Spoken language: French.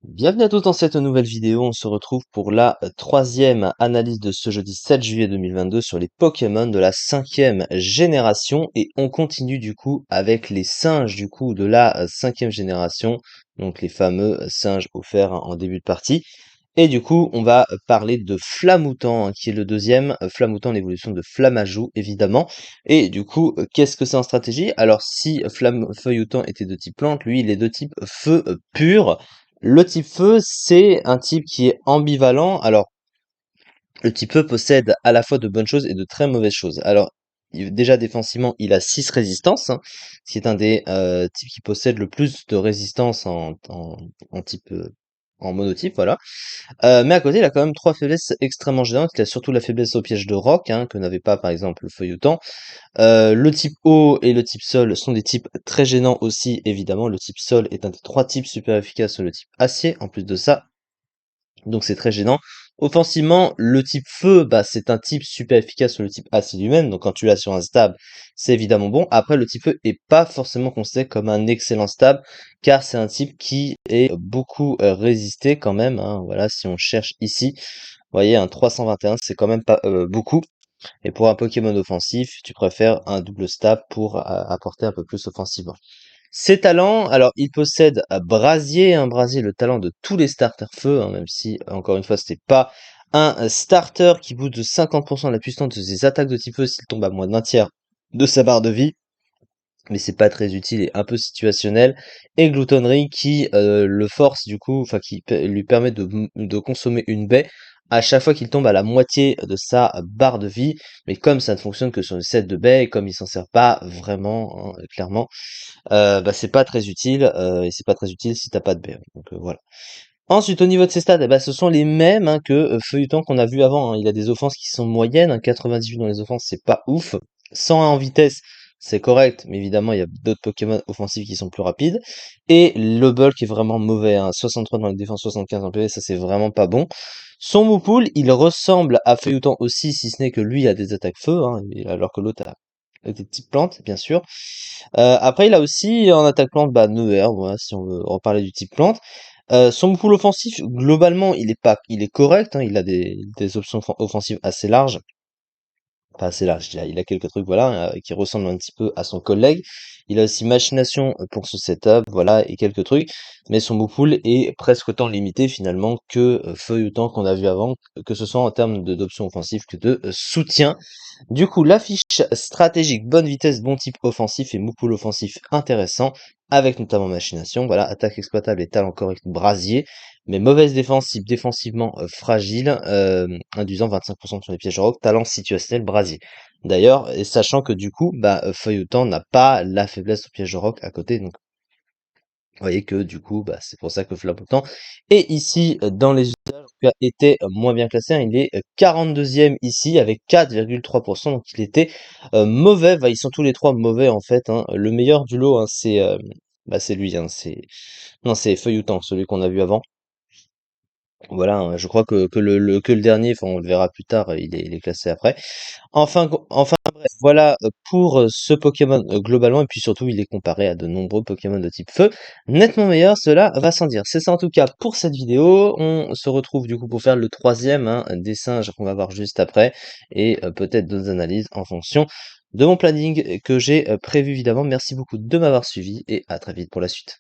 Bienvenue à tous dans cette nouvelle vidéo, on se retrouve pour la troisième analyse de ce jeudi 7 juillet 2022 sur les Pokémon de la cinquième génération et on continue du coup avec les singes du coup de la cinquième génération, donc les fameux singes offerts en début de partie. Et du coup, on va parler de Flamoutant, qui est le deuxième. Flamoutant, l'évolution de Flamajou, évidemment. Et du coup, qu'est-ce que c'est en stratégie? Alors, si Feuilleton était de type plante, lui, il est de type feu pur. Le type feu, c'est un type qui est ambivalent. Alors, le type feu possède à la fois de bonnes choses et de très mauvaises choses. Alors, déjà défensivement, il a 6 résistances, hein, ce qui est un des types qui possède le plus de résistance en type en monotype, voilà. Mais à côté, il a quand même 3 faiblesses extrêmement gênantes. Il a surtout la faiblesse au piège de roc, hein, que n'avait pas par exemple le Feuilleton. Le type eau et le type sol sont des types très gênants aussi, évidemment. Le type sol est un des 3 types super efficaces sur le type acier, en plus de ça. Donc c'est très gênant. Offensivement, le type feu, bah, c'est un type super efficace sur le type acide lui-même, donc quand tu l'as sur un stab, c'est évidemment bon. Après, le type feu est pas forcément considéré comme un excellent stab, car c'est un type qui est beaucoup résisté quand même, hein. Voilà, si on cherche ici, vous voyez, un 321, c'est quand même pas beaucoup. Et pour un Pokémon offensif, tu préfères un double stab pour apporter un peu plus offensivement. Ses talents, alors il possède Brasier, un Brasier, le talent de tous les starters feu, hein, même si encore une fois c'était pas un starter qui booste de 50% la puissance de ses attaques de type feu s'il tombe à moins d'un tiers de sa barre de vie, mais c'est pas très utile et un peu situationnel. Et Gloutonnerie qui le force du coup, enfin qui lui permet de consommer une baie à chaque fois qu'il tombe à la moitié de sa barre de vie, mais comme ça ne fonctionne que sur le set de baies et comme il s'en sert pas vraiment, hein, clairement, bah, c'est pas très utile, et c'est pas très utile si t'as pas de berry, donc voilà. Ensuite, au niveau de ses stats, eh bah, ce sont les mêmes, hein, que Feuilleton qu'on a vu avant, hein. Il a des offenses qui sont moyennes, hein, 98 dans les offenses, c'est pas ouf. 101 en vitesse, c'est correct, mais évidemment, il y a d'autres Pokémon offensifs qui sont plus rapides. Et le bulk est vraiment mauvais, hein, 63 dans les défenses, 75 en PV, ça c'est vraiment pas bon. Son Moupoule, il ressemble à Feuilleton aussi, si ce n'est que lui a des attaques feu, hein, alors que l'autre a des types plantes, bien sûr. Après, il a aussi en attaque plante, bah, Neuer, voilà, si on veut reparler du type plante. Son pool offensif, globalement, il est correct, hein, il a des options offensives assez larges. Pas assez larges, je dirais, il a quelques trucs, voilà, qui ressemblent un petit peu à son collègue. Il a aussi machination pour ce setup, voilà, et quelques trucs. Mais son move pool est presque autant limité finalement que Feuille autant qu'on a vu avant, que ce soit en termes d'options offensives que de soutien. Du coup, l'affiche stratégique, bonne vitesse, bon type offensif et Moupoul offensif intéressant, avec notamment machination, voilà, attaque exploitable et talent correct brasier, mais mauvaise défensive, défensivement fragile, induisant 25% sur les pièges rock, talent situationnel brasier. D'ailleurs, et sachant que du coup, bah, Feuilleton n'a pas la faiblesse au piège rock à côté, donc vous voyez que du coup, bah, c'est pour ça que Flapotant est ici dans les usages, en tout cas, était moins bien classé, hein. Il est 42e ici avec 4,3%, donc il était mauvais. Bah, ils sont tous les trois mauvais en fait, hein. Le meilleur du lot, hein, c'est lui, hein, non, c'est Feuilleton, celui qu'on a vu avant. Voilà, hein, je crois que le dernier, enfin on le verra plus tard, il est classé après. Enfin bref, voilà pour ce Pokémon globalement, et puis surtout il est comparé à de nombreux Pokémon de type feu, nettement meilleur, cela va sans dire. C'est ça en tout cas pour cette vidéo, on se retrouve du coup pour faire le troisième, hein, des singes qu'on va voir juste après, et peut-être d'autres analyses en fonction de mon planning que j'ai prévu évidemment. Merci beaucoup de m'avoir suivi, et à très vite pour la suite.